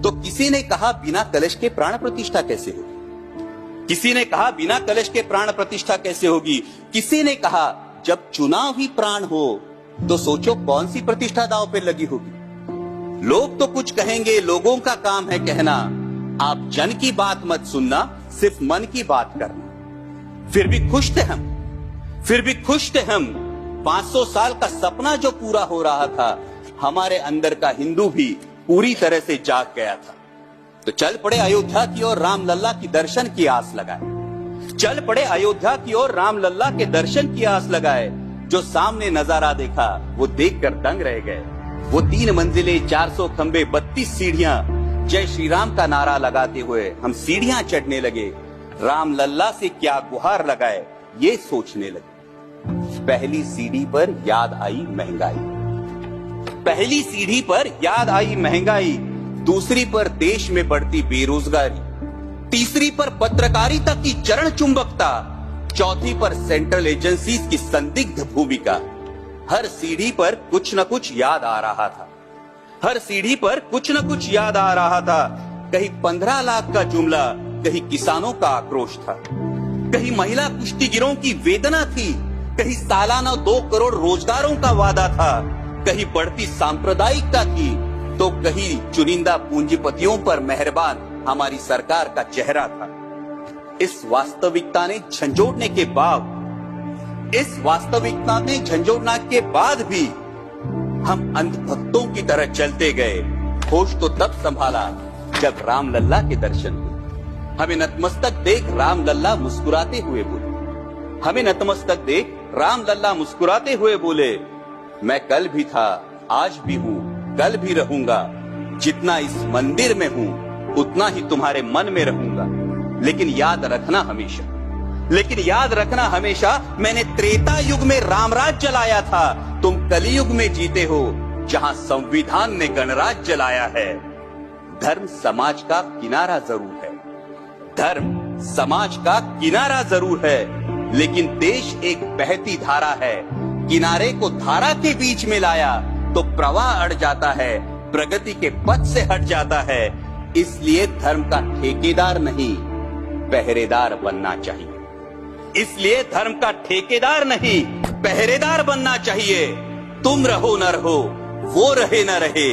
तो किसी ने कहा बिना कलश के प्राण प्रतिष्ठा कैसे होगी, किसी ने कहा बिना कलश के प्राण प्रतिष्ठा कैसे होगी, किसी ने कहा जब चुनाव ही प्राण हो तो सोचो कौन सी प्रतिष्ठा दांव पे लगी होगी। लोग तो कुछ कहेंगे, लोगों का काम है कहना, आप जन की बात मत सुनना, सिर्फ मन की बात करना। फिर भी खुश थे हम, फिर भी खुश थे हम। 500 साल का सपना जो पूरा हो रहा था, हमारे अंदर का हिंदू भी पूरी तरह से जाग गया था। तो चल पड़े अयोध्या की ओर, राम लल्ला की दर्शन की आस लगाए। चल पड़े अयोध्या की ओर, राम लल्ला के दर्शन की आस लगाए। जो सामने नजारा देखा वो देखकर दंग रह गए। वो 3 मंजिले, 400 खंबे, 32 सीढ़ियां, जय श्री राम का नारा लगाते हुए हम सीढ़ियां चढ़ने लगे। राम लल्ला से क्या गुहार लगाए ये सोचने लगे। पहली सीढ़ी पर याद आई महंगाई, पहली सीढ़ी पर याद आई महंगाई, दूसरी पर देश में बढ़ती बेरोजगारी, तीसरी पर पत्रकारिता की चरण चुंबकता, चौथी पर सेंट्रल एजेंसीज की संदिग्ध भूमिका। हर सीढ़ी पर कुछ न कुछ याद आ रहा था, हर सीढ़ी पर कुछ न कुछ याद आ रहा था। कहीं 15 लाख का जुमला, कहीं किसानों का आक्रोश था, कहीं महिला कुश्तीगिरों की वेदना थी, कहीं सालाना 2 करोड़ रोजगारों का वादा था, कहीं बढ़ती सांप्रदायिकता थी, तो कहीं चुनिंदा पूंजीपतियों पर मेहरबान हमारी सरकार का चेहरा था। इस वास्तविकता ने झंझोड़ने के बाद, इस वास्तविकता ने झंझोड़ने के बाद भी हम अंधभक्तों की तरह चलते गए। होश तो तब संभाला जब राम लल्ला के दर्शन हुए। हमें नतमस्तक देख राम लल्ला मुस्कुराते हुए बोले, हमें नतमस्तक देख राम लल्ला मुस्कुराते हुए बोले, मैं कल भी था, आज भी हूँ, कल भी रहूंगा। जितना इस मंदिर में हूँ उतना ही तुम्हारे मन में रहूंगा। लेकिन याद रखना हमेशा, लेकिन याद रखना हमेशा, मैंने त्रेता युग में रामराज जलाया था, तुम कलयुग में जीते हो जहां संविधान ने गणराज जलाया है। धर्म समाज का किनारा जरूर है, धर्म समाज का किनारा जरूर है, लेकिन देश एक बहती धारा है। किनारे को धारा के बीच में लाया तो प्रवाह अड़ जाता है, प्रगति के पथ से हट जाता है। इसलिए धर्म का ठेकेदार नहीं, पहरेदार बनना चाहिए। इसलिए धर्म का ठेकेदार नहीं, पहरेदार बनना चाहिए। तुम रहो न रहो, वो रहे न रहे,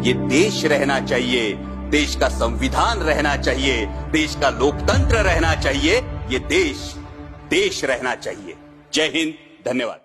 ये देश रहना चाहिए, देश का संविधान रहना चाहिए, देश का लोकतंत्र रहना चाहिए, ये देश रहना चाहिए। जय हिंद, धन्यवाद।